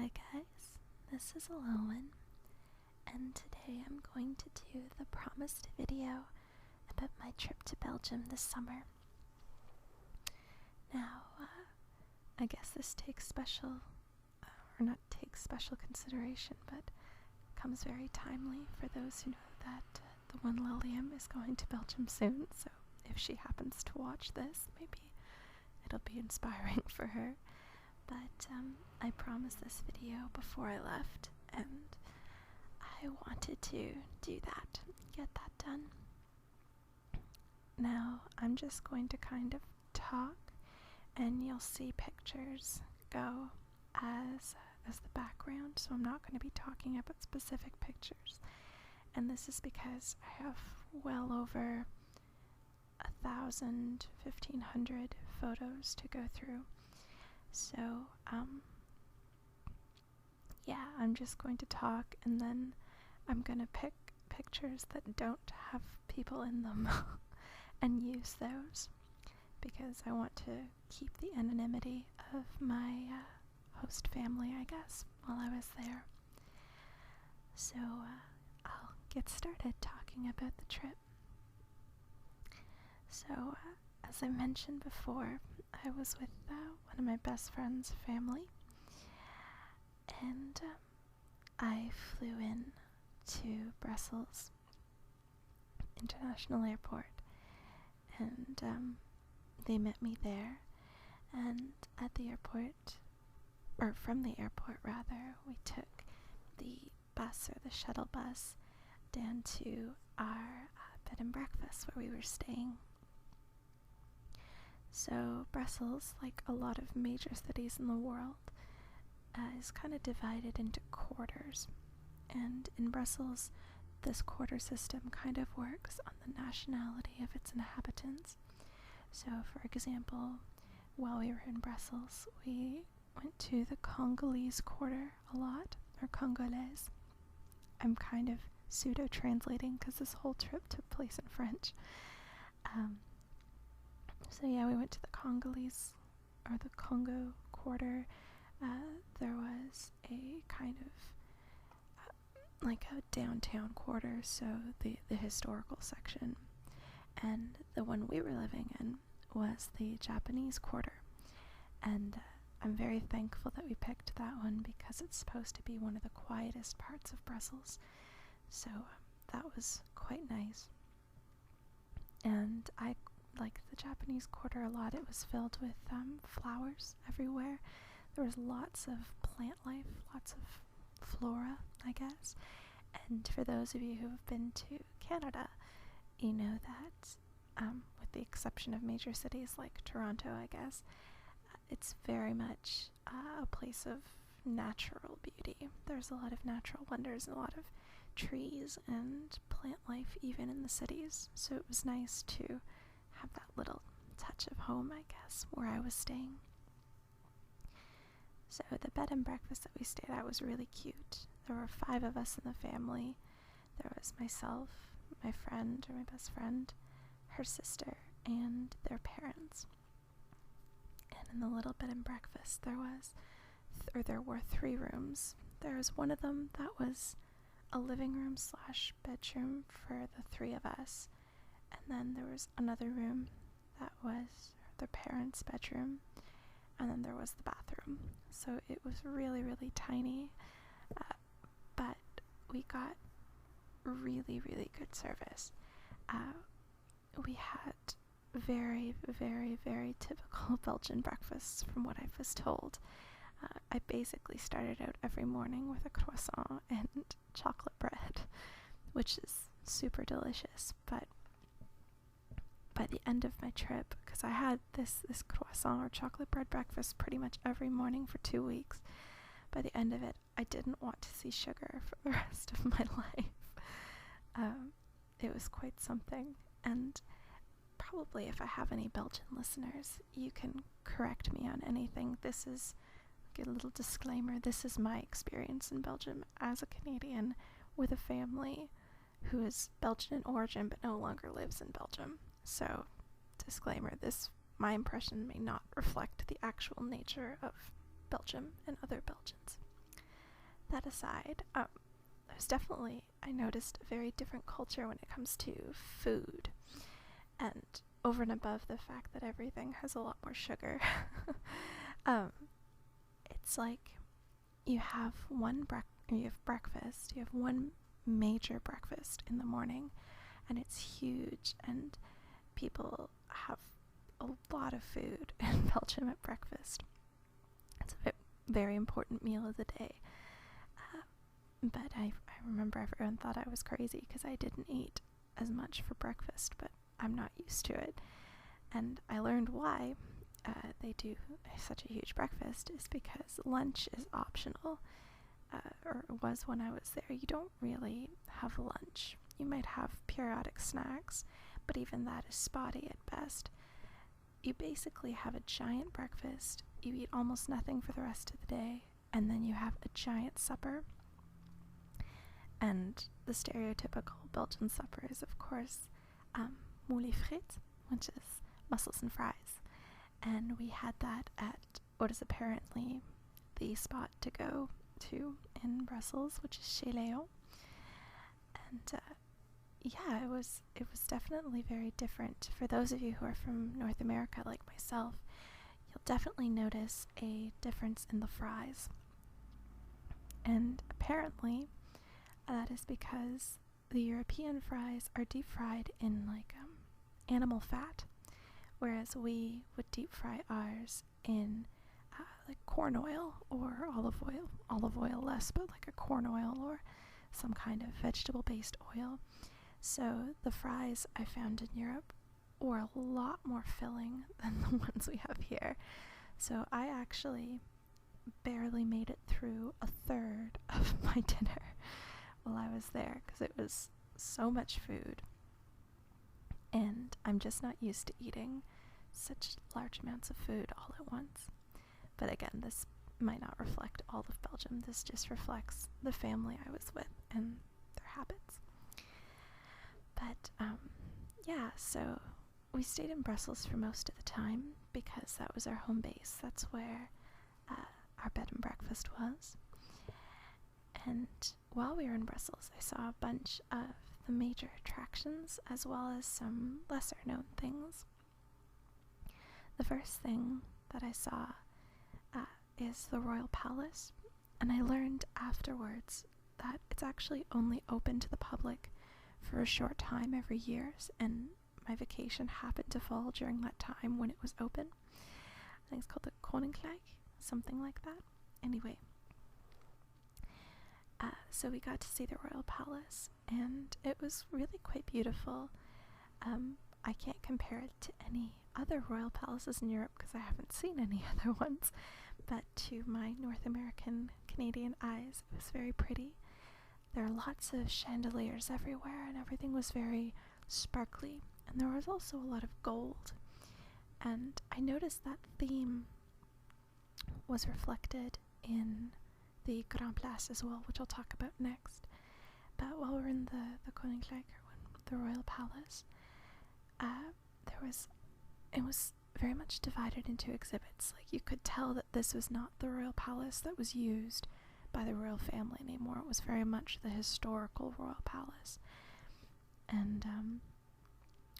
Hi guys, this is Elelwyn, and today I'm going to do the promised video about my trip to Belgium this summer. Now, I guess this takes special, or not takes special consideration, but comes very timely for those who know that the one Lilium is going to Belgium soon, so if she happens to watch this, maybe it'll be inspiring for her. But I promised this video before I left, and I wanted to do that, get that done. Now, I'm just going to kind of talk, and you'll see pictures go as the background, so I'm not going to be talking about specific pictures. And this is because I have well over 1,000, 1,500 photos to go through. So, yeah, I'm just going to talk, and then I'm going to pick pictures that don't have people in them and use those, because I want to keep the anonymity of my host family, I guess, while I was there. So, I'll get started talking about the trip. So, as I mentioned before, I was with one of my best friend's family, and I flew in to Brussels International Airport, and they met me there, and at the airport, or from the airport rather, we took the bus, or the shuttle bus, down to our bed and breakfast where we were staying. So Brussels, like a lot of major cities in the world, is kind of divided into quarters. And in Brussels, this quarter system kind of works on the nationality of its inhabitants. So, for example, while we were in Brussels, we went to the Congolese quarter a lot, or Congolese. I'm kind of pseudo-translating because this whole trip took place in French. So yeah, we went to the Congolese, or the Congo quarter. There was a kind of like a downtown quarter, so the historical section. And the one we were living in was the Japanese quarter. And I'm very thankful that we picked that one because it's supposed to be one of the quietest parts of Brussels. So that was quite nice. And I like the Japanese quarter a lot. It was filled with flowers everywhere. There was lots of plant life, lots of flora, I guess. And for those of you who have been to Canada, you know that, with the exception of major cities like Toronto, I guess, it's very much a place of natural beauty. There's a lot of natural wonders and a lot of trees and plant life even in the cities. So it was nice to have that little touch of home, I guess, where I was staying. So the bed and breakfast that we stayed at was really cute. There were 5 of us in the family. There was myself, my friend, or my best friend, her sister, and their parents. And in the little bed and breakfast there were 3 rooms. There was one of them that was a living room / bedroom for the 3 of us. And then there was another room that was their parents' bedroom, and then there was the bathroom. So it was really, really tiny, but we got really, really good service. We had very, very, very typical Belgian breakfasts from what I was told. I basically started out every morning with a croissant and chocolate bread, which is super delicious, but by the end of my trip, because I had this croissant or chocolate bread breakfast pretty much every morning for 2 weeks, by the end of it, I didn't want to see sugar for the rest of my life. It was quite something, and probably if I have any Belgian listeners, you can correct me on anything. This is, get a little disclaimer, this is my experience in Belgium as a Canadian with a family who is Belgian in origin but no longer lives in Belgium. So, disclaimer, my impression may not reflect the actual nature of Belgium and other Belgians. that aside, I noticed a very different culture when it comes to food. And over and above the fact that everything has a lot more sugar, it's like you have breakfast, you have one major breakfast in the morning, and it's huge, and people have a lot of food in Belgium at breakfast. It's a very important meal of the day. But I remember everyone thought I was crazy because I didn't eat as much for breakfast, but I'm not used to it. And I learned why they do such a huge breakfast is because lunch is optional, or it was when I was there. You don't really have lunch. You might have periodic snacks, but even that is spotty at best. You basically have a giant breakfast, you eat almost nothing for the rest of the day, and then you have a giant supper. And the stereotypical Belgian supper is, of course, moules frites, which is mussels and fries. And we had that at what is apparently the spot to go to in Brussels, which is Chez Léon. And yeah, it was definitely very different. For those of you who are from North America like myself, you'll definitely notice a difference in the fries. And apparently that is because the European fries are deep fried in animal fat, whereas we would deep fry ours in like corn oil or olive oil less, but like a corn oil or some kind of vegetable-based oil. So the fries I found in Europe were a lot more filling than the ones we have here. So I actually barely made it through a third of my dinner while I was there because it was so much food. And I'm just not used to eating such large amounts of food all at once. But again, this might not reflect all of Belgium. This just reflects the family I was with and their habits. But yeah, so we stayed in Brussels for most of the time because that was our home base. That's where our bed and breakfast was. And while we were in Brussels, I saw a bunch of the major attractions as well as some lesser known things. The first thing that I saw is the Royal Palace, and I learned afterwards that it's actually only open to the public for a short time every year, and my vacation happened to fall during that time when it was open. I think it's called the Culinary, something like that. Anyway, so we got to see the Royal Palace, and it was really quite beautiful. I can't compare it to any other royal palaces in Europe because I haven't seen any other ones, but to my North American, Canadian eyes, it was very pretty. There are lots of chandeliers everywhere, and everything was very sparkly, and there was also a lot of gold. And I noticed that theme was reflected in the Grand Place as well, which I'll talk about next. But while we're in the Koninklijk, the Royal Palace, it was very much divided into exhibits. Like, you could tell that this was not the Royal Palace that was used by the royal family anymore. It was very much the historical Royal Palace. And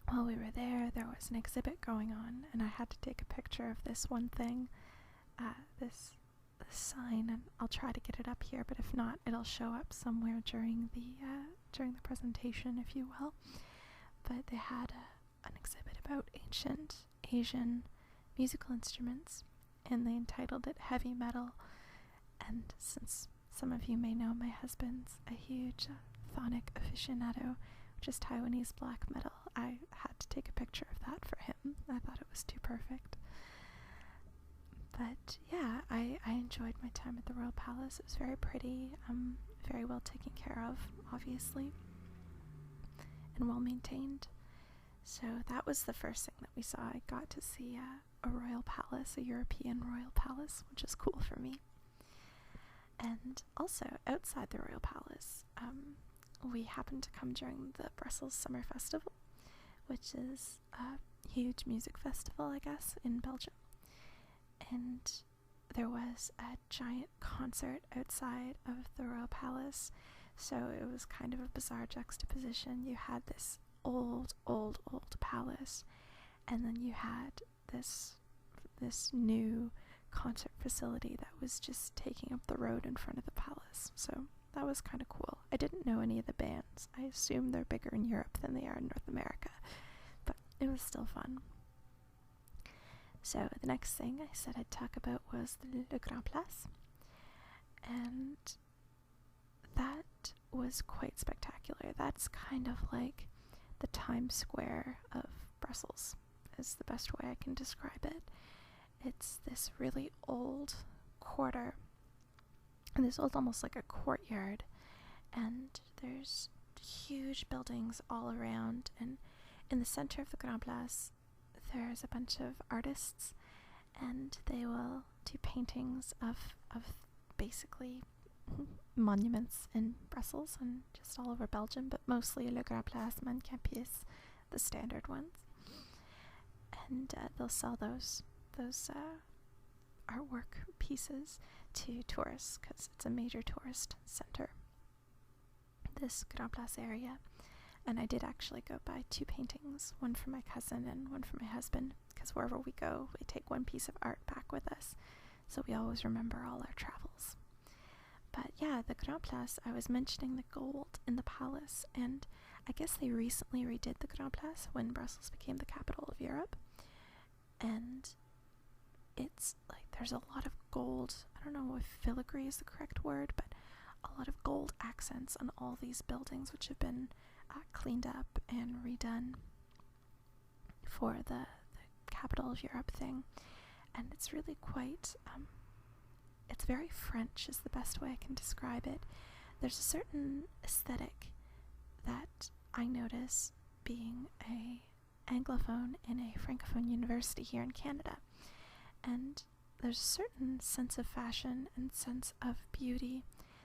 while we were there was an exhibit going on, and I had to take a picture of this one thing, this sign, and I'll try to get it up here, but if not, it'll show up somewhere during the presentation, if you will. But they had an exhibit about ancient Asian musical instruments, and they entitled it Heavy Metal. And since some of you may know, my husband's a huge phonic aficionado, which is Taiwanese black metal, I had to take a picture of that for him. I thought it was too perfect. But yeah, I enjoyed my time at the Royal Palace. It was very pretty, very well taken care of, obviously, and well maintained. So that was the first thing that we saw. I got to see a royal palace, a European royal palace, which is cool for me. And also, outside the Royal Palace, we happened to come during the Brussels Summer Festival, which is a huge music festival, I guess, in Belgium. And there was a giant concert outside of the Royal Palace, so it was kind of a bizarre juxtaposition. You had this old palace, and then you had this new concert facility that was just taking up the road in front of the palace. So that was kind of cool. I didn't know any of the bands. I assume they're bigger in Europe than they are in North America, but it was still fun. So the next thing I said I'd talk about was the Grand Place, and that was quite spectacular. That's kind of like the Times Square of Brussels, is the best way I can describe it. It's this really old quarter, and this old, almost like a courtyard, and there's huge buildings all around, and in the center of the Grand Place there's a bunch of artists, and they will do paintings of basically monuments in Brussels and just all over Belgium, but mostly Le Grand Place, Manneken Pis, the standard ones. And they'll sell those artwork pieces to tourists because it's a major tourist center, this Grand Place area. And I did actually go buy 2 paintings, one for my cousin and one for my husband, because wherever we go, we take one piece of art back with us, so we always remember all our travels. But yeah, the Grand Place, I was mentioning the gold in the palace, and I guess they recently redid the Grand Place when Brussels became the capital of Europe, and it's like there's a lot of gold. I don't know if filigree is the correct word, but a lot of gold accents on all these buildings, which have been cleaned up and redone for the capital of Europe thing. And it's really quite, it's very French is the best way I can describe it. There's a certain aesthetic that I notice being a Anglophone in a Francophone university here in Canada. And there's a certain sense of fashion and sense of beauty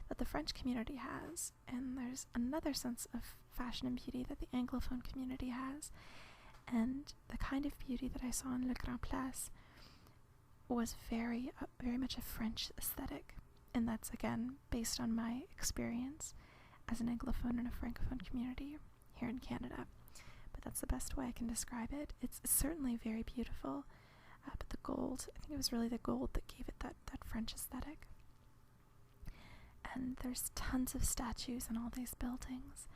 that the French community has, and there's another sense of fashion and beauty that the Anglophone community has. And the kind of beauty that I saw in Le Grand Place was very much a French aesthetic, and that's again based on my experience as an Anglophone in a Francophone community here in Canada. But that's the best way I can describe it. It's certainly very beautiful, but the gold, I think it was really the gold that gave it that French aesthetic. And there's tons of statues in all these buildings,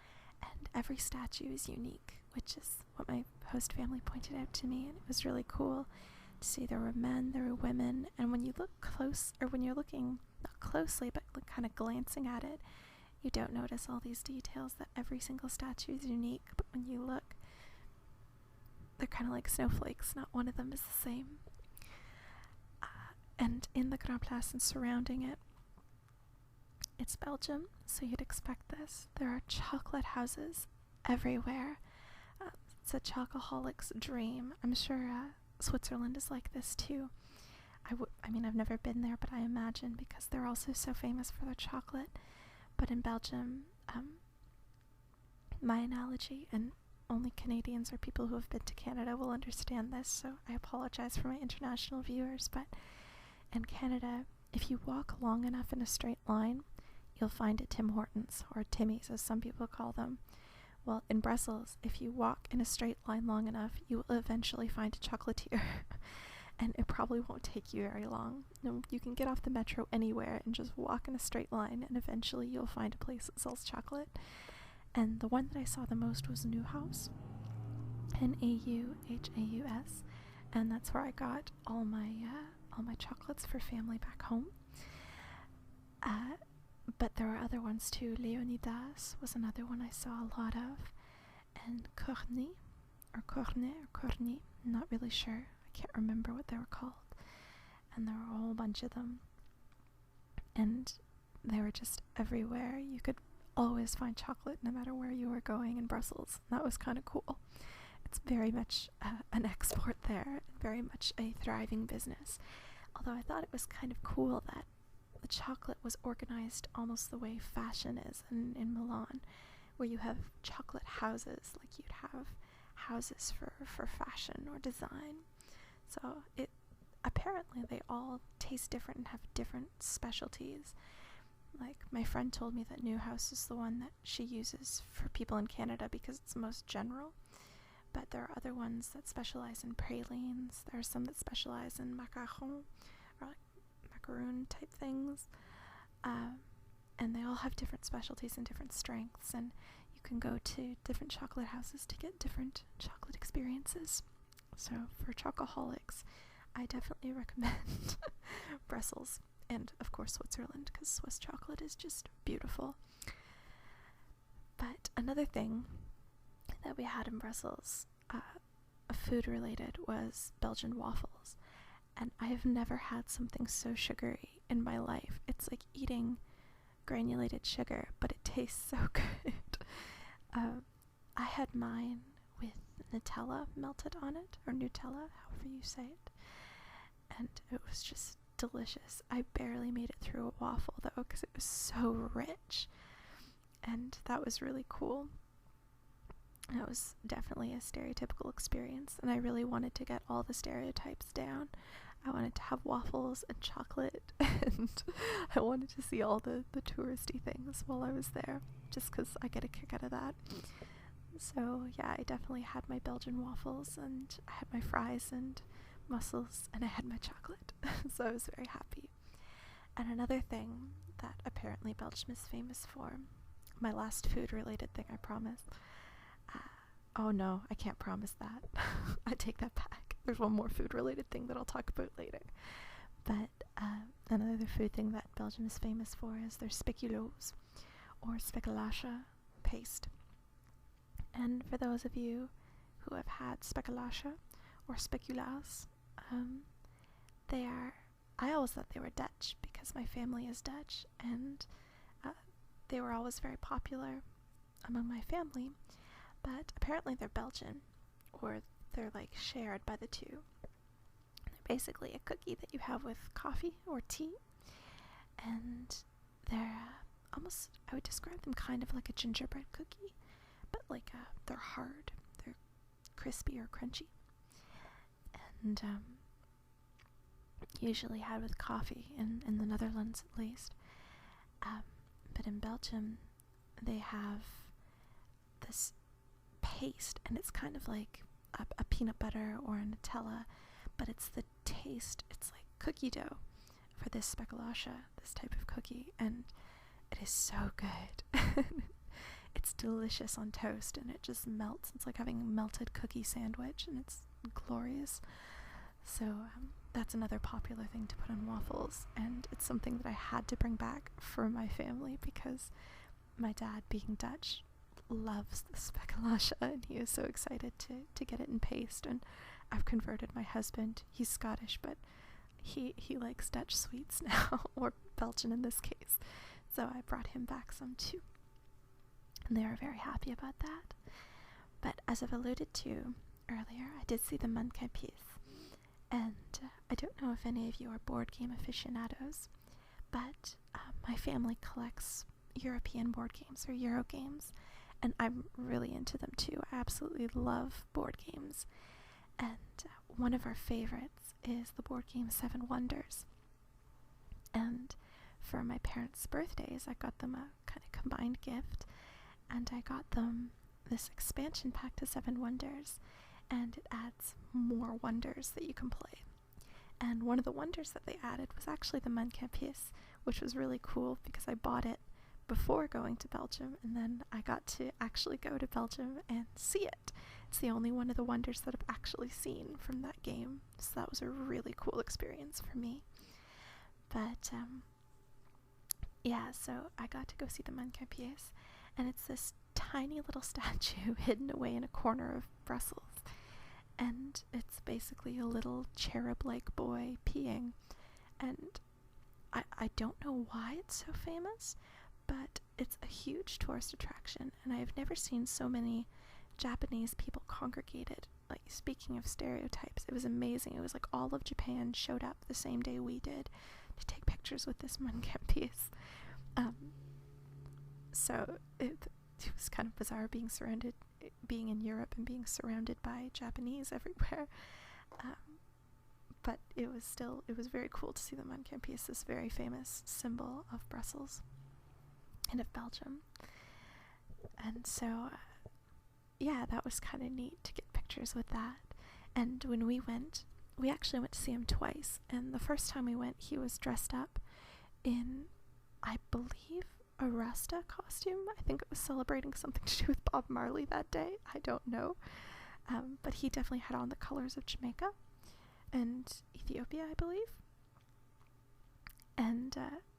and every statue is unique, which is what my host family pointed out to me, and it was really cool to see there were men, there were women, and when you look close, or when you're looking not closely, but kind of glancing at it, you don't notice all these details that every single statue is unique, but when you look, they're kind of like snowflakes, not one of them is the same. And in the Grand Place and surrounding it, it's Belgium, so you'd expect this. There are chocolate houses everywhere. It's a chocoholic's dream. I'm sure Switzerland is like this too. I mean, I've never been there, but I imagine, because they're also so famous for their chocolate. But in Belgium, my analogy, and only Canadians or people who have been to Canada will understand this, so I apologize for my international viewers, but in Canada, if you walk long enough in a straight line, you'll find a Tim Hortons, or Timmy's as some people call them. Well, in Brussels, if you walk in a straight line long enough, you will eventually find a chocolatier. And it probably won't take you very long. You can get off the metro anywhere and just walk in a straight line, and eventually you'll find a place that sells chocolate. And the one that I saw the most was Newhouse, Nauhaus, and that's where I got all my chocolates for family back home. But there are other ones too. Leonidas was another one I saw a lot of, and Corny, I'm not really sure. I can't remember what they were called. And there were a whole bunch of them, and they were just everywhere. You could always find chocolate no matter where you were going in Brussels. That was kind of cool. It's very much an export there, very much a thriving business. Although I thought it was kind of cool that the chocolate was organized almost the way fashion is in Milan, where you have chocolate houses, like you'd have houses for fashion or design. So apparently they all taste different and have different specialties. Like, my friend told me that Newhouse is the one that she uses for people in Canada because it's the most general. But there are other ones that specialize in pralines. There are some that specialize in macaron, or like macaroon type things. And they all have different specialties and different strengths. And you can go to different chocolate houses to get different chocolate experiences. So for chocoholics, I definitely recommend Brussels. And of course Switzerland, because Swiss chocolate is just beautiful. But another thing that we had in Brussels, food related, was Belgian waffles. And I have never had something so sugary in my life. It's like eating granulated sugar, but it tastes so good. I had mine with Nutella melted on it, or Nutella, however you say it. And it was just delicious. I barely made it through a waffle though, because it was so rich. And that was really cool. It was definitely a stereotypical experience, and I really wanted to get all the stereotypes down. I wanted to have waffles and chocolate, and I wanted to see all the touristy things while I was there, just because I get a kick out of that. So yeah, I definitely had my Belgian waffles, and I had my fries and mussels, and I had my chocolate. So I was very happy. And another thing that apparently Belgium is famous for, my last food related thing, I promise. Oh no, I can't promise that. I take that back. There's one more food related thing that I'll talk about later. But another food thing that Belgium is famous for is their speculoos, or speculoosje paste. And for those of you who have had speculoosje or speculaas, I always thought they were Dutch because my family is Dutch, and they were always very popular among my family. But apparently they're Belgian, or they're like shared by the two. They're basically a cookie that you have with coffee or tea, and they're almost, I would describe them kind of like a gingerbread cookie, but like they're hard, they're crispy or crunchy, and usually had with coffee in the Netherlands at least. But in Belgium they have this paste, and it's kind of like a peanut butter or a Nutella, but it's the taste, it's like cookie dough for this speculoosje, this type of cookie, and it is so good. It's delicious on toast, and it just melts. It's like having a melted cookie sandwich, and it's glorious. So that's another popular thing to put on waffles, and it's something that I had to bring back for my family because my dad, being Dutch, loves the speculoosje, and he is so excited to get it in paste. And I've converted my husband. He's Scottish, but he likes Dutch sweets now, or Belgian in this case. So I brought him back some too, and they were very happy about that. But as I've alluded to earlier, I did see the Manneken Pis, and I don't know if any of you are board game aficionados, but my family collects European board games, or Euro games, and I'm really into them too. I absolutely love board games, and one of our favorites is the board game Seven Wonders. And for my parents' birthdays, I got them a kind of combined gift, and I got them this expansion pack to Seven Wonders, and it adds more wonders that you can play. And one of the wonders that they added was actually the Manneken Pis, which was really cool because I bought it before going to Belgium, and then I got to actually go to Belgium and see it. It's the only one of the wonders that I've actually seen from that game, so that was a really cool experience for me. But yeah, so I got to go see the Manneken Pis, and it's this tiny little statue hidden away in a corner of Brussels, and it's basically a little cherub-like boy peeing, and I don't know why it's so famous, but it's a huge tourist attraction, and I've never seen so many Japanese people congregated. Like, speaking of stereotypes, it was amazing. It was like all of Japan showed up the same day we did to take pictures with this Manneken Pis. So it was kind of bizarre being in Europe and being surrounded by Japanese everywhere. but it was very cool to see the Manneken Pis, this very famous symbol of Brussels and of Belgium. And so, yeah, that was kind of neat to get pictures with that. And when we actually went to see him twice. And the first time we went, he was dressed up in, I believe, a Rasta costume. I think it was celebrating something to do with Bob Marley that day. I don't know. But he definitely had on the colors of Jamaica and Ethiopia, I believe. And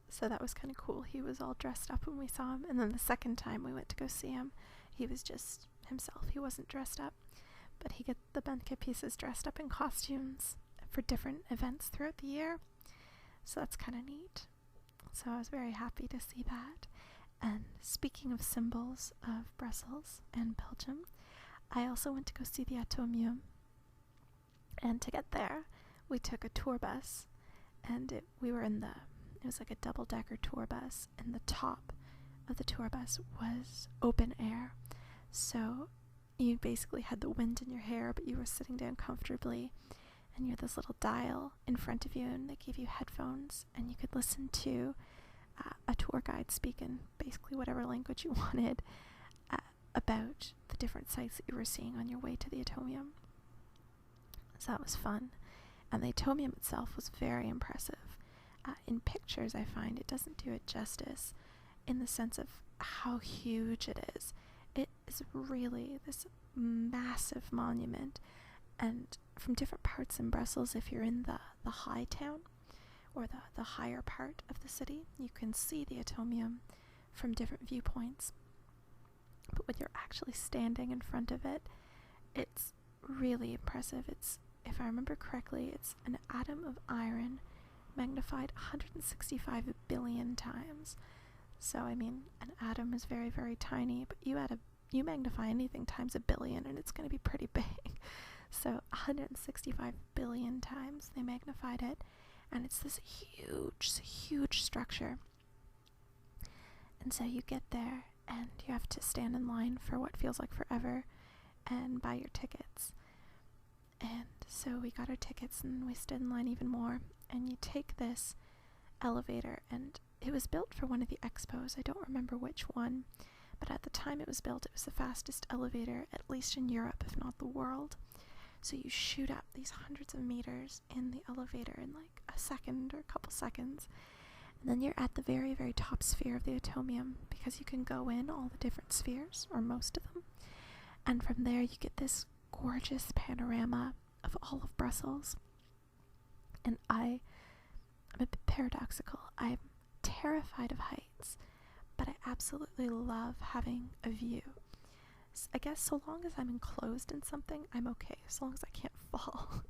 so that was kind of cool. He was all dressed up when we saw him. And then the second time we went to go see him, he was just himself. He wasn't dressed up. But the Manneken Pis dressed up in costumes for different events throughout the year. So that's kind of neat. So I was very happy to see that. And speaking of symbols of Brussels and Belgium, I also went to go see the Atomium. And to get there, we took a tour bus. And it was like a double-decker tour bus. And the top of the tour bus was open air. So you basically had the wind in your hair, but you were sitting down comfortably, and you had this little dial in front of you, and they gave you headphones, and you could listen to a tour guide speak in basically whatever language you wanted about the different sites that you were seeing on your way to the Atomium. So that was fun. And the Atomium itself was very impressive. In pictures, I find it doesn't do it justice in the sense of how huge it is. It is really this massive monument, and from different parts in Brussels, if you're in the high town, or the higher part of the city, you can see the Atomium from different viewpoints. But when you're actually standing in front of it, it's really impressive. If I remember correctly, it's an atom of iron magnified 165 billion times. So, I mean, an atom is very, very tiny, but you magnify anything times 1 billion and it's going to be pretty big. So 165 billion times they magnified it, and it's this huge structure. And so you get there and you have to stand in line for what feels like forever and buy your tickets. And so we got our tickets and we stood in line even more, and you take this elevator, and it was built for one of the expos. I don't remember which one, but at the time it was built, it was the fastest elevator, at least in Europe, if not the world. So you shoot up these hundreds of meters in the elevator in like a second or a couple seconds, and then you're at the very, very top sphere of the Atomium, because you can go in all the different spheres, or most of them, and from there you get this gorgeous panorama of all of Brussels. And I'm a bit paradoxical. I'm terrified of heights, but I absolutely love having a view. I guess so long as I'm enclosed in something, I'm okay, as long as I can't fall.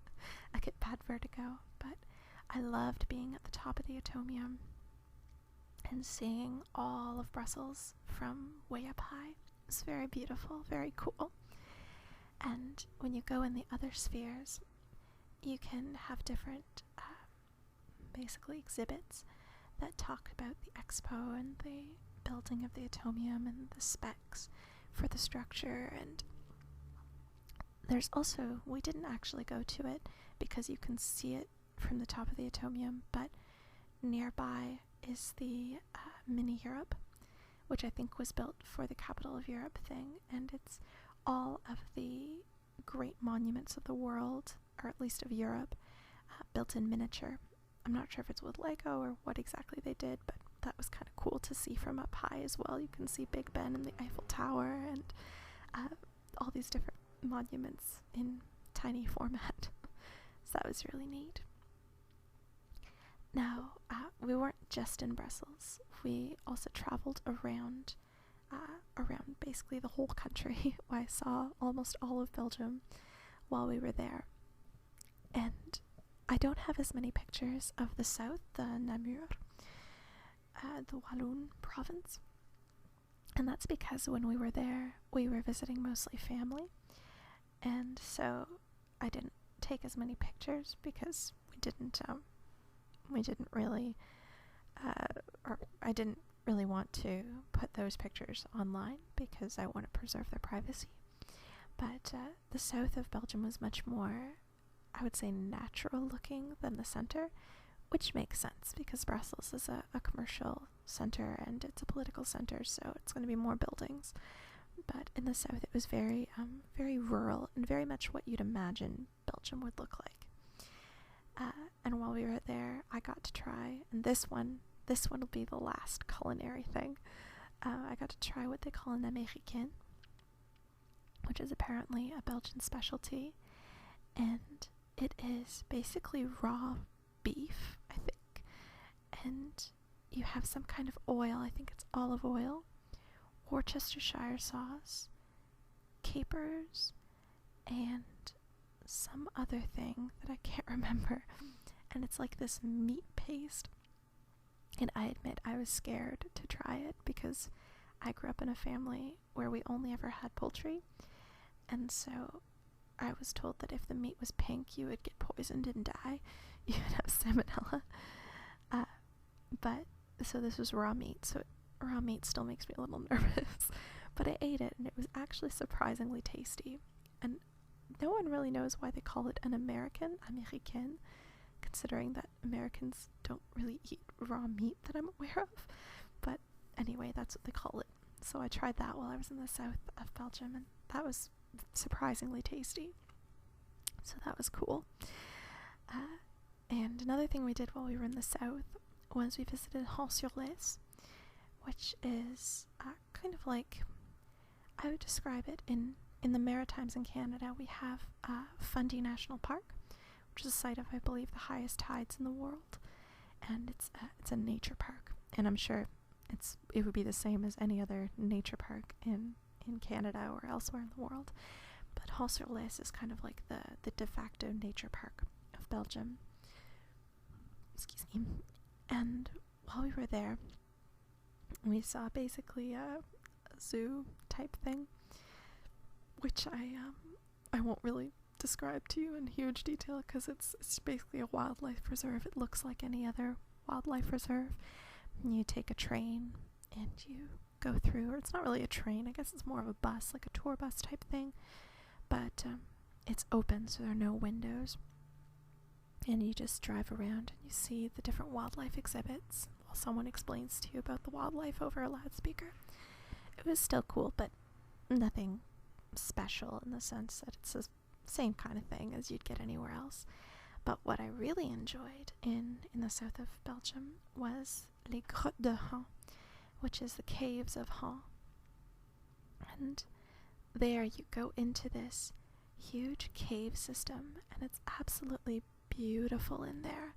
I get bad vertigo, but I loved being at the top of the Atomium and seeing all of Brussels from way up high. It was very beautiful, very cool. And when you go in the other spheres, you can have different basically exhibits that talk about the expo and the building of the Atomium and the specs for the structure. And there's also, we didn't actually go to it because you can see it from the top of the Atomium, but nearby is the Mini Europe, which I think was built for the Capital of Europe thing, and it's all of the great monuments of the world, or at least of Europe, built in miniature. I'm not sure if it's with Lego or what exactly they did, but that was kind of cool to see from up high as well. You can see Big Ben and the Eiffel Tower and all these different monuments in tiny format. So that was really neat. Now, we weren't just in Brussels. We also traveled around basically the whole country. I saw almost all of Belgium while we were there. And I don't have as many pictures of the south, the Namur, the Walloon province. And that's because when we were there, we were visiting mostly family. And so I didn't take as many pictures because we didn't really want to put those pictures online because I want to preserve their privacy. But the south of Belgium was much more I would say, natural looking than the center, which makes sense because Brussels is a commercial center and it's a political center, so it's going to be more buildings. But in the south, it was very, very rural and very much what you'd imagine Belgium would look like. And while we were there, I got to try, and this one will be the last culinary thing. I got to try what they call an Américain, which is apparently a Belgian specialty, and it is basically raw beef, I think, and you have some kind of oil, I think it's olive oil, Worcestershire sauce, capers, and some other thing that I can't remember, and it's like this meat paste. And I admit I was scared to try it because I grew up in a family where we only ever had poultry, and so I was told that if the meat was pink you would get poisoned and die. You would have salmonella. But so this was raw meat, so raw meat still makes me a little nervous. But I ate it and it was actually surprisingly tasty. And no one really knows why they call it an Américain, considering that Americans don't really eat raw meat that I'm aware of. But anyway, that's what they call it. So I tried that while I was in the south of Belgium, and that was surprisingly tasty. So that was cool. And another thing we did while we were in the south was we visited Hons-sur-Lez, which is kind of like, I would describe it in the Maritimes in Canada. We have Fundy National Park, which is a site of, I believe, the highest tides in the world, and it's a nature park, and I'm sure it would be the same as any other nature park in Canada or elsewhere in the world, but Hons-sur-Lez is kind of like the de facto nature park of Belgium. Excuse me. And while we were there, we saw basically a zoo type thing, which I won't really describe to you in huge detail because it's basically a wildlife reserve. It looks like any other wildlife reserve. You take a train and you go through, or it's not really a train, I guess it's more of a bus, like a tour bus type thing, but it's open, so there are no windows, and you just drive around and you see the different wildlife exhibits while someone explains to you about the wildlife over a loudspeaker. It was still cool, but nothing special in the sense that it's the same kind of thing as you'd get anywhere else. But what I really enjoyed in the south of Belgium was les grottes de Hons, which is the caves of Hons. And there you go into this huge cave system, and it's absolutely beautiful in there.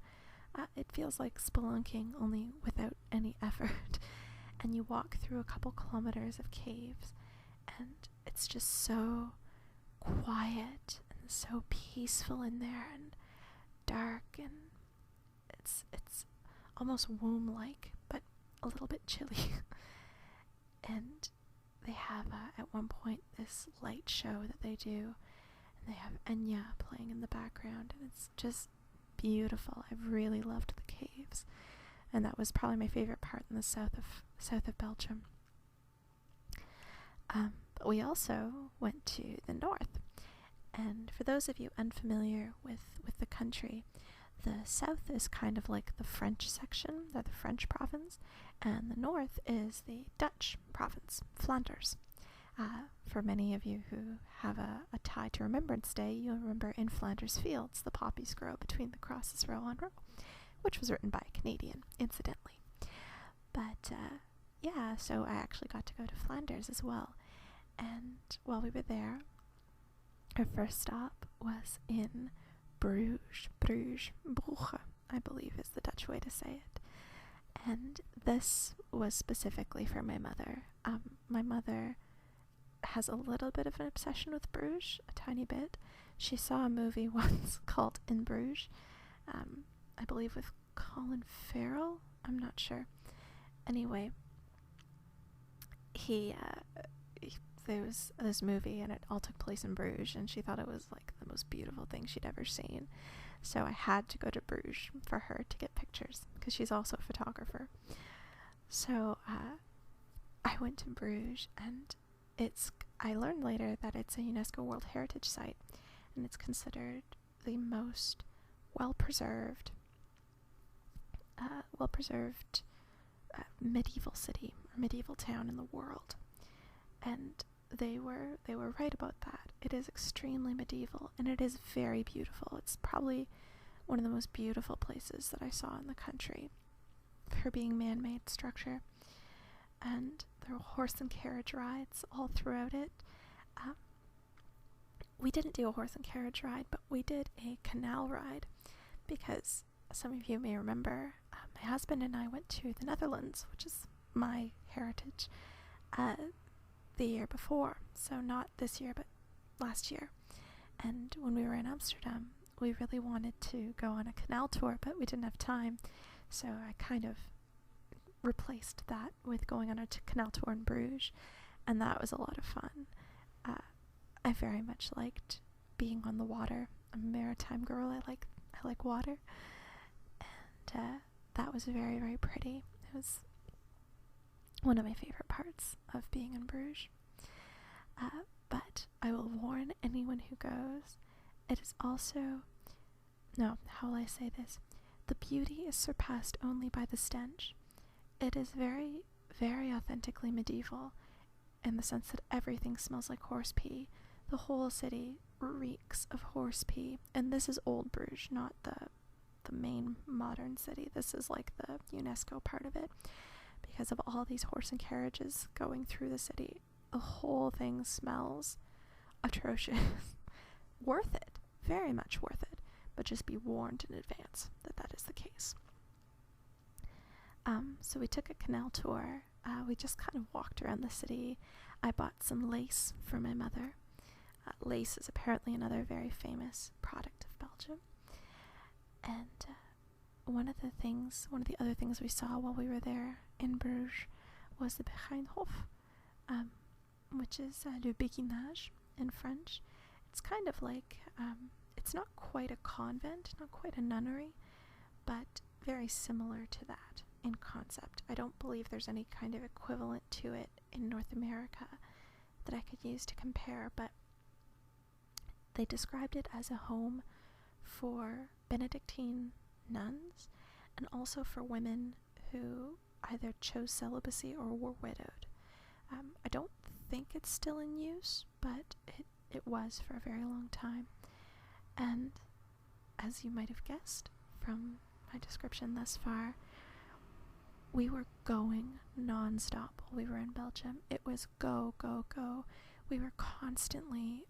It feels like spelunking, only without any effort. And you walk through a couple kilometers of caves, and it's just so quiet and so peaceful in there, and dark, and it's almost womb-like, but a little bit chilly. And they have at one point this light show that they do, and they have Enya playing in the background, and it's just beautiful. I really loved the caves, and that was probably my favorite part in the south of Belgium. But we also went to the north, and for those of you unfamiliar with the country, the south is kind of like the French section, the French province, and the north is the Dutch province, Flanders. For many of you who have a tie to Remembrance Day, you'll remember In Flanders Fields, the poppies grow between the crosses row on row, which was written by a Canadian, incidentally. But yeah, so I actually got to go to Flanders as well. And while we were there, our first stop was in Brugge, Brugge, I believe is the Dutch way to say it. And this was specifically for my mother. My mother has a little bit of an obsession with Bruges, a tiny bit. She saw a movie once called In Bruges, I believe with Colin Farrell, I'm not sure. Anyway, there was this movie and it all took place in Bruges, and she thought it was like the most beautiful thing she'd ever seen. So I had to go to Bruges for her to get pictures, because she's also a photographer. So I went to Bruges, and I learned later that it's a UNESCO World Heritage Site, and it's considered the most well-preserved medieval city or medieval town in the world. And they were right about that. It is extremely medieval, and it is very beautiful. It's probably one of the most beautiful places that I saw in the country for being man-made structure. And there were horse and carriage rides all throughout it. We didn't do a horse and carriage ride, but we did a canal ride, because some of you may remember my husband and I went to the Netherlands, which is my heritage, the year before. So not this year, but last year. And when we were in Amsterdam, we really wanted to go on a canal tour, but we didn't have time. So I kind of replaced that with going on a canal tour in Brugge, and that was a lot of fun. I very much liked being on the water. I'm a maritime girl. I like water, and that was very, very pretty. It was one of my favorite parts of being in Brugge. But I will warn anyone who goes, it is also, no, how will I say this? The beauty is surpassed only by the stench. It is very, very authentically medieval, in the sense that everything smells like horse pee. The whole city reeks of horse pee, and this is Old Bruges, not the main modern city. This is like the UNESCO part of it, because of all these horse and carriages going through the city. The whole thing smells atrocious. Worth it, very much worth it, but just be warned in advance that that is the case. So we took a canal tour. We just kind of walked around the city. I bought some lace for my mother. Lace is apparently another very famous product of Belgium. And one of the other things we saw while we were there in Brugge was the Begijnhof, which is le béguinage in French. It's kind of like, it's not quite a convent, not quite a nunnery, but very similar to that in concept. I don't believe there's any kind of equivalent to it in North America that I could use to compare, but they described it as a home for Benedictine nuns, and also for women who either chose celibacy or were widowed. I don't think it's still in use, but it was for a very long time. And as you might have guessed from my description thus far, we were going non-stop while we were in Belgium. It was go, go, go. We were constantly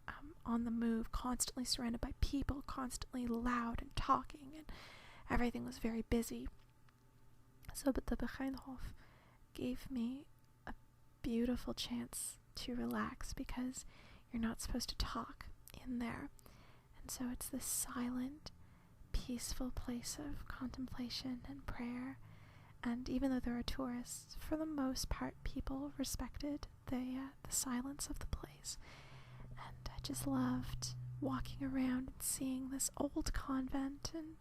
on the move, constantly surrounded by people, constantly loud and talking, and everything was very busy. So, but the Begijnhof gave me a beautiful chance to relax, because you're not supposed to talk in there. And so it's this silent, peaceful place of contemplation and prayer. And even though there are tourists, for the most part, people respected the silence of the place. And I just loved walking around and seeing this old convent, and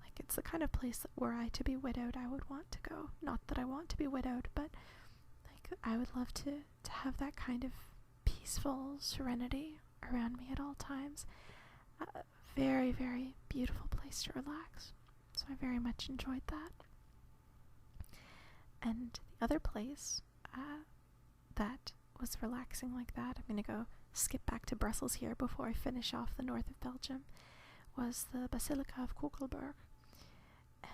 like, it's the kind of place that, were I to be widowed, I would want to go. Not that I want to be widowed, but like, I would love to have that kind of peaceful serenity around me at all times. Very, very beautiful place to relax. So I very much enjoyed that. And the other place that was relaxing like that, I'm going to go skip back to Brussels here before I finish off the north of Belgium, was the Basilica of Culemborg.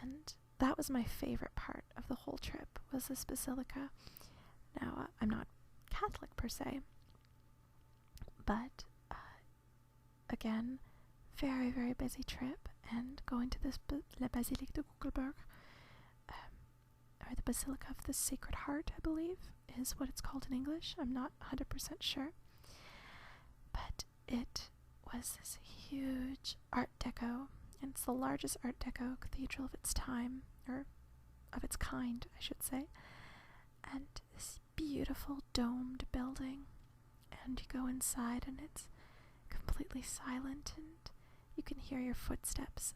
And that was my favorite part of the whole trip, was this basilica. Now, I'm not Catholic per se, but again, very, very busy trip, and going to this La Basilique de Culemborg, or the Basilica of the Sacred Heart, I believe, is what it's called in English. I'm not 100% sure. But it was this huge Art Deco, and it's the largest Art Deco cathedral of its time, or of its kind, I should say. And this beautiful domed building, and you go inside and it's completely silent, and you can hear your footsteps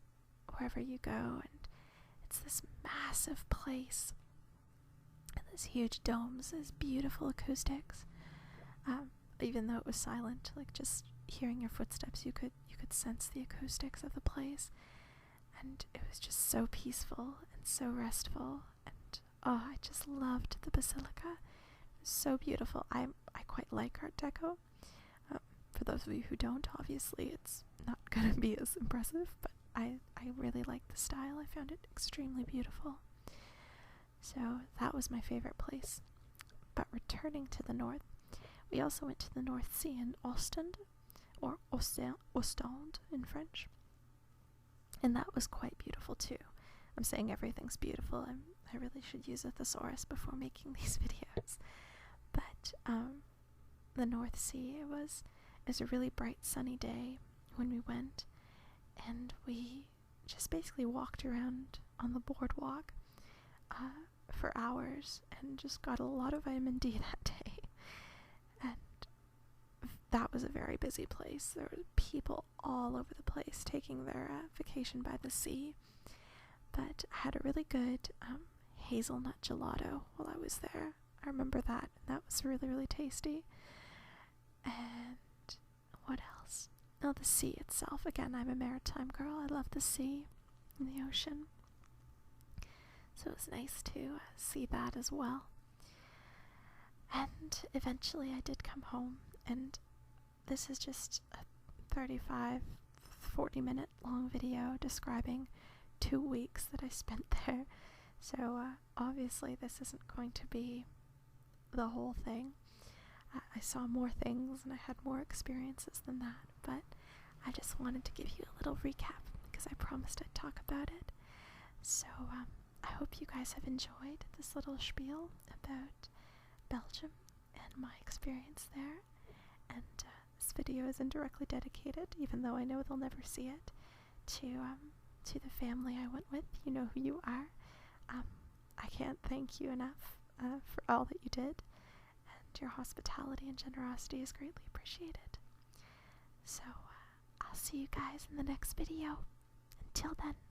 wherever you go, and it's this massive place, and this huge domes, this beautiful acoustics. Even though it was silent, like, just hearing your footsteps, you could could sense the acoustics of the place, and it was just so peaceful and so restful, and oh, I just loved the Basilica. It was so beautiful. I quite like Art Deco. For those of you who don't, obviously it's not going to be as impressive, but I really like the style. I found it extremely beautiful. So that was my favorite place. But returning to the north, we also went to the North Sea in Ostend, or Ostend in French. And that was quite beautiful too. I'm saying everything's beautiful. I really should use a thesaurus before making these videos. But the North Sea, it was a really bright sunny day when we went, and we just basically walked around on the boardwalk for hours and just got a lot of vitamin D that day. And that was a very busy place. There were people all over the place taking their vacation by the sea. But I had a really good hazelnut gelato while I was there. I remember that. That was really, really tasty. And what else? Oh, the sea itself. Again, I'm a maritime girl. I love the sea and the ocean. So it was nice to see that as well. And eventually I did come home, and this is just a 35-40 minute long video describing 2 weeks that I spent there. So obviously this isn't going to be the whole thing. I saw more things and I had more experiences than that, but I just wanted to give you a little recap because I promised I'd talk about it. So I hope you guys have enjoyed this little spiel about Belgium and my experience there. And this video is indirectly dedicated, even though I know they'll never see it, to the family I went with. You know who you are. I can't thank you enough for all that you did, and your hospitality and generosity is greatly appreciated. So I'll see you guys in the next video. Until then.